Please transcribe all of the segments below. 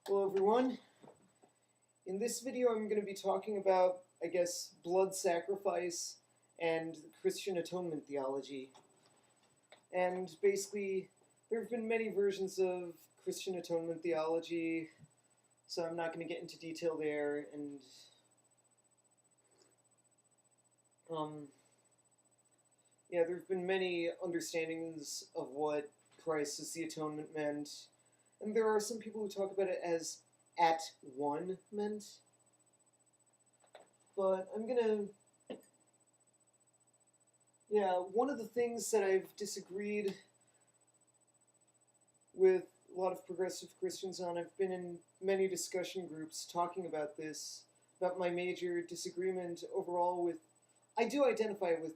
Hello everyone. In this video I'm going to be talking about, blood sacrifice and Christian atonement theology. And basically, there have been many versions of Christian atonement theology, so I'm not going to get into detail there, and there have been many understandings of what Christ as the atonement meant, and there are some people who talk about it as at one meant. But I'm gonna, one of the things that I've disagreed with a lot of progressive Christians on, I've been in many discussion groups talking about this, about my major disagreement overall with, I do identify with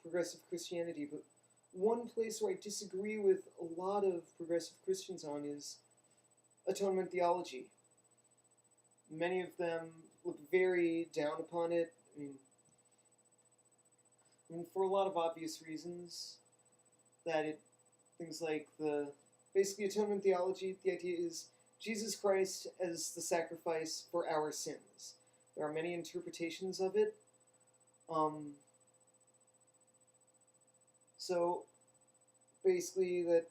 progressive Christianity, but one place where I disagree with a lot of progressive Christians on is atonement theology. Many of them look very down upon it. I mean, for a lot of obvious reasons, things like basically atonement theology, the idea is Jesus Christ as the sacrifice for our sins. There are many interpretations of it. So basically that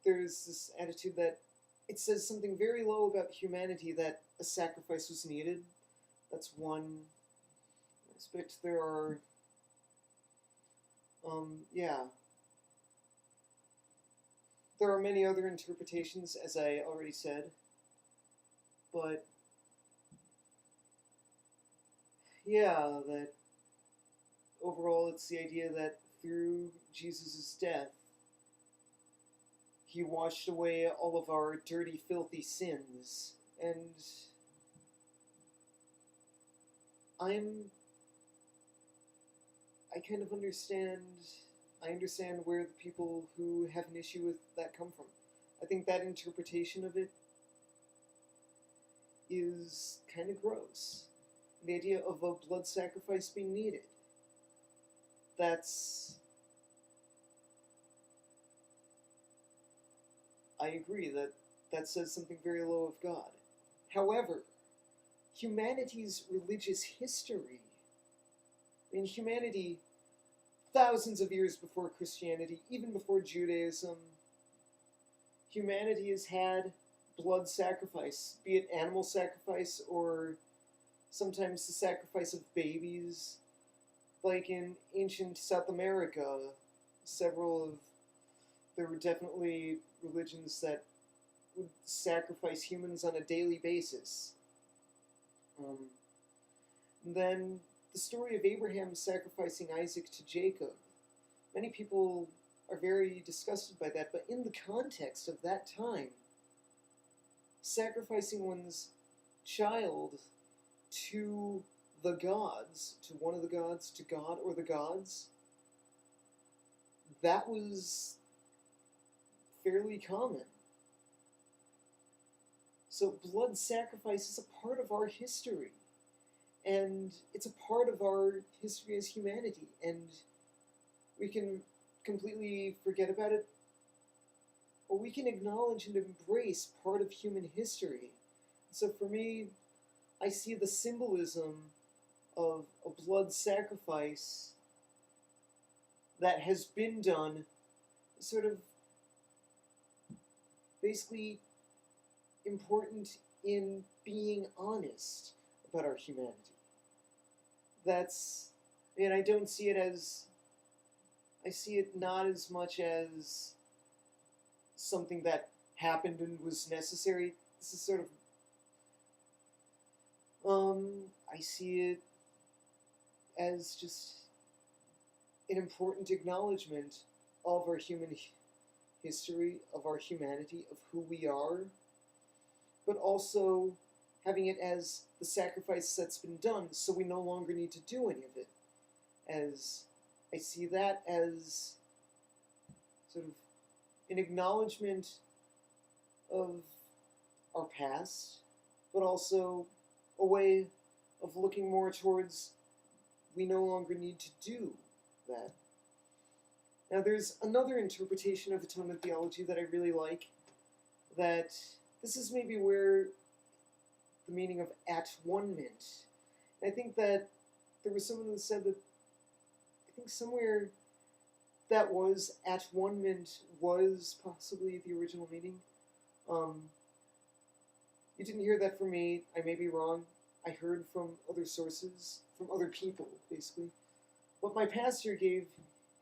there's this attitude that it says something very low about humanity, that a sacrifice was needed. That's one aspect. There are, there are many other interpretations, as I already said, but that overall it's the idea that through Jesus' death, he washed away all of our dirty, filthy sins, and I kind of understand where the people who have an issue with that come from. I think that interpretation of it is kind of gross. The idea of a blood sacrifice being needed. I agree that says something very low of God. However, humanity's religious history, humanity, thousands of years before Christianity, even before Judaism, humanity has had blood sacrifice, be it animal sacrifice or sometimes the sacrifice of babies. Like in ancient South America, there were definitely religions that would sacrifice humans on a daily basis. And then the story of Abraham sacrificing Isaac to Jacob. Many people are very disgusted by that, but in the context of that time, sacrificing one's child to the gods, to one of the gods, to God or the gods, that was fairly common. So blood sacrifice is a part of our history, and it's a part of our history as humanity, and we can completely forget about it, or we can acknowledge and embrace part of human history. So for me, I see the symbolism of a blood sacrifice that has been done sort of basically important in being honest about our humanity. I don't see it as, I see it not as much as something that happened and was necessary. This is sort of, I see it as just an important acknowledgement of our human history, of our humanity, of who we are, but also having it as the sacrifice that's been done, so we no longer need to do any of it. As I see that as sort of an acknowledgement of our past, but also a way of looking more towards we no longer need to do that. Now there's another interpretation of atonement theology that I really like, that this is maybe where the meaning of at-one-ment. And I think that there was someone that said that, I think somewhere that was at-one-ment was possibly the original meaning. You didn't hear that from me. I may be wrong. I heard from other sources, from other people, basically. What my pastor gave,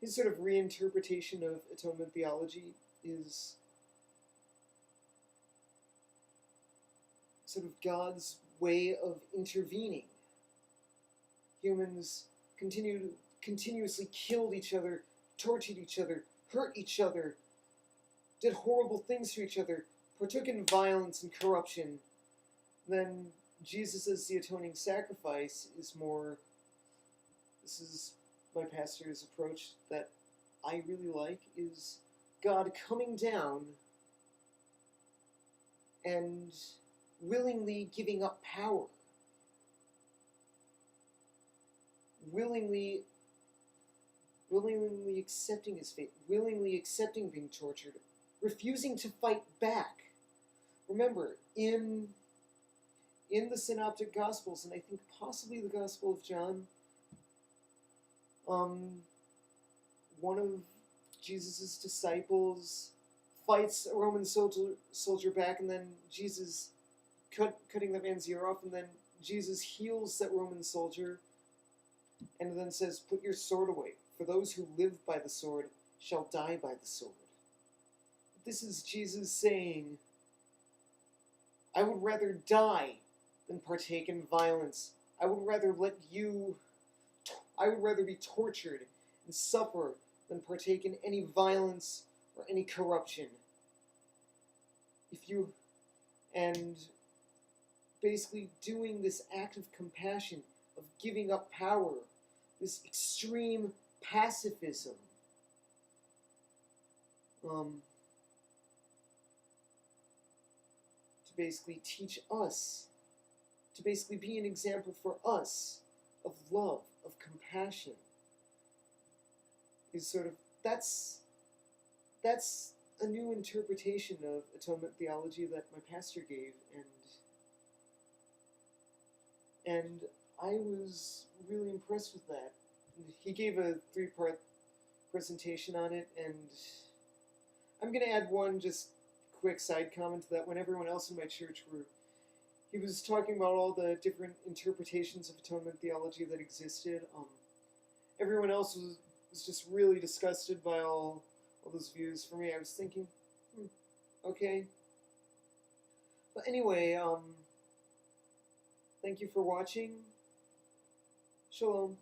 his sort of reinterpretation of atonement theology is sort of God's way of intervening. Humans continuously killed each other, tortured each other, hurt each other, did horrible things to each other, partook in violence and corruption. Then Jesus as the atoning sacrifice is more, this is my pastor's approach that I really like, is God coming down and willingly giving up power, willingly accepting his fate, willingly accepting being tortured, refusing to fight back. Remember, in the Synoptic Gospels, and I think possibly the Gospel of John, one of Jesus' disciples fights a Roman soldier back, and then Jesus cutting that man's ear off, and then Jesus heals that Roman soldier, and then says, "Put your sword away, for those who live by the sword shall die by the sword." This is Jesus saying, I would rather die than partake in violence. I would rather be tortured and suffer than partake in any violence or any corruption. And basically doing this act of compassion, of giving up power, this extreme pacifism, to basically teach us, to basically be an example for us of love, of compassion, is sort of, that's a new interpretation of atonement theology that my pastor gave, and I was really impressed with that. He gave a 3-part presentation on it, and I'm going to add one just quick side comment to that. When everyone else in my church he was talking about all the different interpretations of atonement theology that existed. Everyone else was just really disgusted by all those views. For me, I was thinking, okay. But anyway, thank you for watching. Shalom.